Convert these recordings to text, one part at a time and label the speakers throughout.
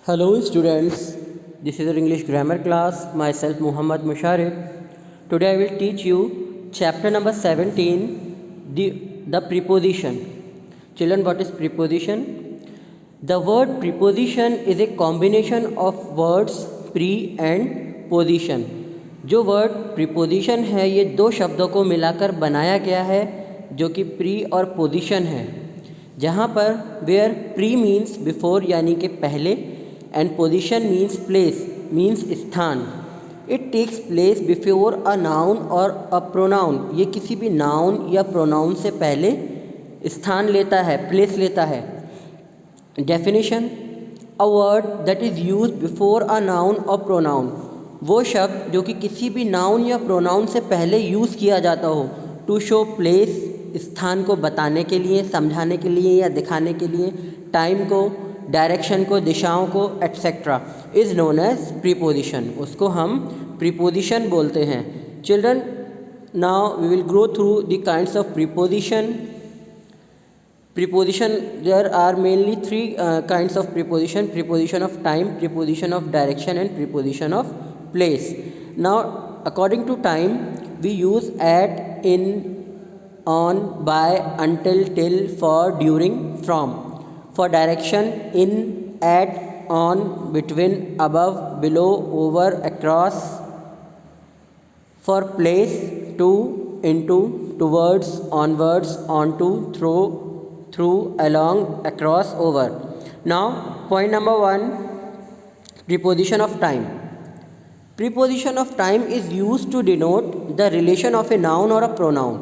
Speaker 1: Hello students, this is our English grammar class, myself Muhammad Musharif. Today I will teach you chapter number 17, the preposition. Children, what is preposition? The word preposition is a combination of words pre and position. जो word preposition है ये दो शब्दों को मिलाकर बनाया गया है जो कि प्री और पोजिशन है, जहाँ पर वेयर प्री मीन्स बिफोर यानी कि पहले and position means place means स्थान. It takes place before a noun और अ प्रोनाउन. ये किसी भी नाउन या प्रोनाउन से पहले स्थान लेता है, प्लेस लेता है. Definition: a word that is use before a noun और प्रोनाउन. वो शब्द जो कि किसी भी नाउन या प्रोनाउन से पहले यूज़ किया जाता हो टू शो प्लेस, स्थान को बताने के लिए, समझाने के लिए या दिखाने के लिए, टाइम को, डायरेक्शन को, दिशाओं को, etcetera, is known as preposition. उसको हम प्रीपोजिशन बोलते हैं. Children, now we will go through the kinds of preposition. Preposition, there are mainly three kinds of preposition: preposition of time, preposition of direction and preposition of place. Now according to time we use at, in, on, by, until, till, for, during, from. For direction: in, at, on, between, above, below, over, across. For place: to, into, towards, onwards, onto, through, along, across, over. Now point number 1, preposition of time. Preposition of time is used to denote the relation of a noun or a pronoun.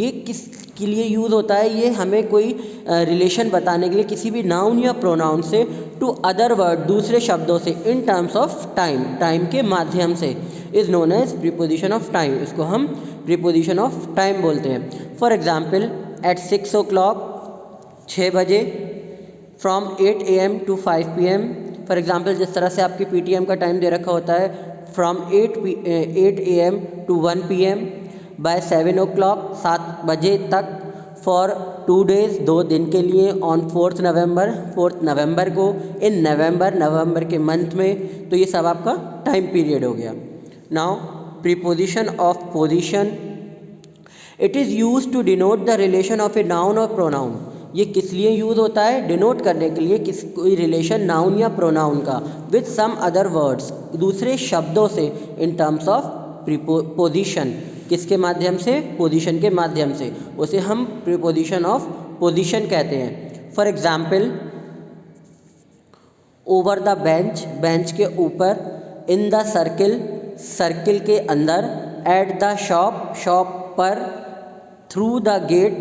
Speaker 1: ये किस के लिए use होता है? ये हमें कोई relation बताने के लिए किसी भी नाउन या प्रोनाउन से टू अदर वर्ड, दूसरे शब्दों से, in terms of time, time के माध्यम से, is known as preposition of time. इसको हम प्रीपोजिशन ऑफ टाइम बोलते हैं. फॉर एग्जाम्पल, एट 6 o'clock, 6 बजे. From 8 AM to 5 PM. For example, जिस तरह से आपकी PTM का टाइम दे रखा होता है, from 8 AM to 1 PM. By 7 o'clock, 7 बजे तक. फॉर 2 days, 2 दिन के लिए. ऑन 4th नवंबर को. इन नवंबर के मंथ में. तो ये सब आपका टाइम पीरियड हो गया. Now preposition of position. It is use to denote the relation of a noun और प्रोनाउन. ये किस लिए यूज़ होता है? डिनोट करने के लिए कोई रिलेशन नाउन या प्रोनाउन का विद सम अदर वर्ड्स, दूसरे शब्दों से, इन टर्म्स ऑफ प्रीपोजिशन. किसके माध्यम से? पोजीशन के माध्यम से. उसे हम प्रीपोजिशन ऑफ पोजीशन कहते हैं. For example, over the bench, bench के ऊपर. इन द सर्किल, सर्किल के अंदर. एट द शॉप, शॉप पर. थ्रू द गेट,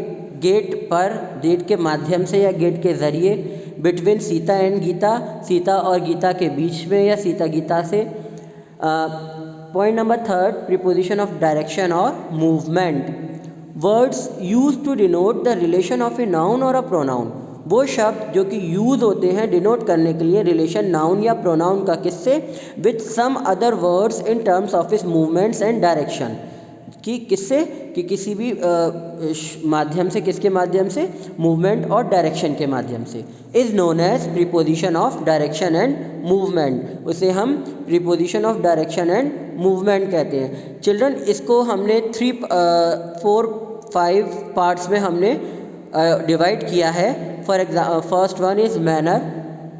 Speaker 1: गेट पर, गेट के माध्यम से या गेट के ज़रिए. बिटवीन सीता एंड गीता, सीता और गीता के बीच में या सीता गीता से. Point number 3, preposition of direction और movement. Words use to denote the relation of a noun और अ प्रोनाउन. वो शब्द जो कि यूज़ होते हैं डिनोट करने के लिए रिलेशन नाउन या प्रोनाउन का. किससे? With some other words in terms of इस मूवमेंट्स एंड डायरेक्शन. कि किससे? कि किसी भी माध्यम से. किसके माध्यम से? मूवमेंट और डायरेक्शन के माध्यम से. Is known as preposition of direction and movement. उसे हम preposition of direction and movement कहते हैं. चिल्ड्रन, इसको हमने 4-5 पार्ट्स में हमने डिवाइड किया है. फर्स्ट वन इज़ मैनर,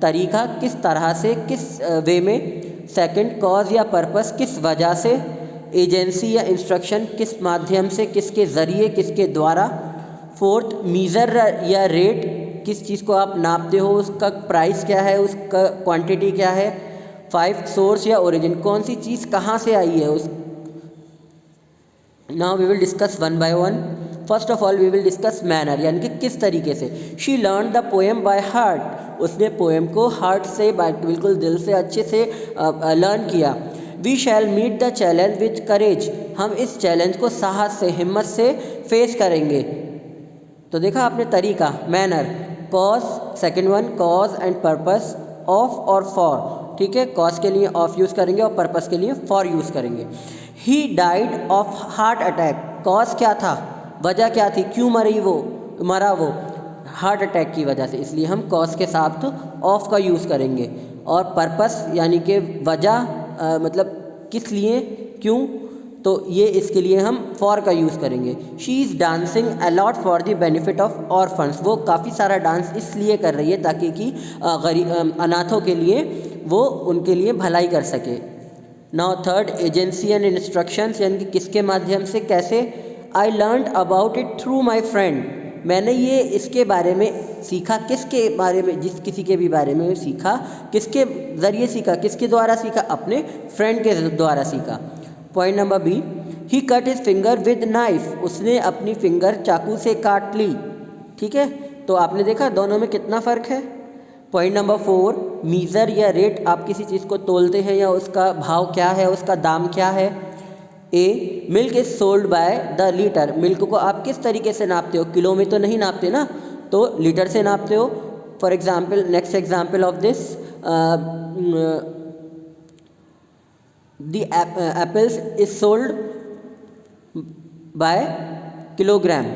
Speaker 1: तरीका, किस तरह से, किस वे में. सेकंड, कॉज या पर्पस, किस वजह से. एजेंसी या इंस्ट्रक्शन, किस माध्यम से, किसके ज़रिए, किसके द्वारा. फोर्थ, मीज़र या रेट, किस चीज़ को आप नापते हो, उसका प्राइस क्या है, उसका क्वांटिटी क्या है. 5, सोर्स या ओरिजिन, कौन सी चीज़ कहाँ से आई है उस. Now we will discuss one by one. First of all we will discuss manner, यानी कि किस तरीके से. She learn the poem by heart. उसने पोएम को हार्ट से, बिल्कुल दिल से, अच्छे से लर्न किया. We shall meet the challenge with courage. हम इस चैलेंज को साहस से, हिम्मत से फेस करेंगे. तो देखा आपने तरीका, manner. Cause, second one, cause and purpose. Of और फॉर, ठीक है. कॉज के लिए ऑफ यूज़ करेंगे और पर्पस के लिए फॉर यूज़ करेंगे. He died of heart attack. Cause क्या था, वजह क्या थी, क्यों मरा वो हार्ट अटैक की वजह से. इसलिए हम कॉज के साथ ऑफ का यूज़ करेंगे. और पर्पस यानी कि वजह, मतलब किस लिए, क्यों, तो ये इसके लिए हम फॉर का यूज़ करेंगे। She is dancing a lot for the benefit of orphans, वो काफ़ी सारा डांस इसलिए कर रही है ताकि कि अनाथों के लिए वो उनके लिए भलाई कर सके। Now third, agency and instructions, यानी कि किसके माध्यम से, कैसे। I learned about it through my friend, मैंने ये इसके बारे में सीखा, किसके बारे में, जिस किसी के भी बारे में सीखा, किसके ज़रिए सीखा, किसके द्वारा सीखा, अपने फ्रेंड के द्वारा सीखा। Point number B, he cut his finger with knife, उसने अपनी फिंगर चाकू से काट ली। ठीक है, तो आपने देखा दोनों में कितना फ़र्क है। पॉइंट नंबर 4, मीज़र या रेट, आप किसी चीज़ को तोलते हैं या उसका भाव क्या है, उसका दाम क्या है। A, milk is sold by the litre, milk को आप किस तरीके से नापते हो, किलो में तो नहीं नापते ना, तो लीटर से नापते हो। For example, next example of this, the apples is sold by kilogram,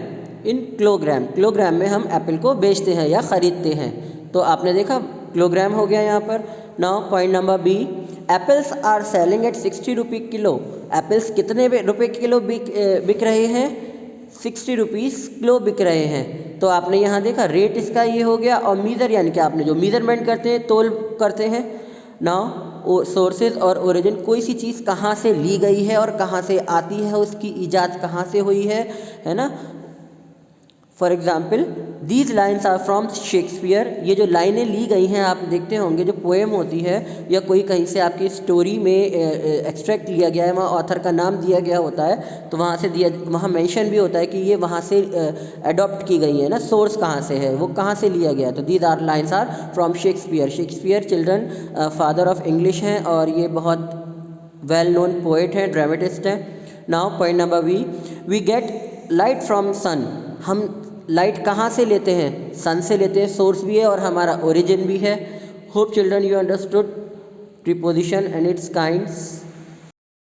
Speaker 1: in kilogram, kilogram में हम एप्पल को बेचते हैं या ख़रीदते हैं, तो आपने देखा किलोग्राम हो गया यहाँ पर। Now point number B, apples are selling at 60 रुपये किलो, एप्पल्स कितने रुपए किलो बिक रहे हैं, 60 रुपीज़ किलो बिक रहे हैं। तो आपने यहाँ देखा रेट इसका ये हो गया, और मीज़र यानी कि आपने जो मीज़रमेंट करते हैं, तोल करते हैं। नाउ सोर्सेज और ओरिजिन, कोई सी चीज़ कहाँ से ली गई है और कहाँ से आती है, उसकी ईजाद कहाँ से हुई है ना। For example, these lines are from Shakespeare, ये जो लाइनें ली गई हैं, आप देखते होंगे जो पोएम होती है या कोई कहीं से आपकी स्टोरी में एक्सट्रैक्ट लिया गया है, वहाँ ऑथर का नाम दिया गया होता है, तो वहाँ मेंशन भी होता है कि ये वहाँ से अडॉप्ट की गई है ना, सोर्स कहाँ से है, वो कहाँ से लिया गया है। तो these are lines are from Shakespeare, Shakespeare children father of English हैं और ये बहुत वेल नोन पोएट हैं, ड्रामेटिस्ट हैं। Now point number B, we get light from sun, हम लाइट कहाँ से लेते हैं, सन से लेते हैं, सोर्स भी है और हमारा ओरिजिन भी है। Hope children you understood preposition and it's kinds.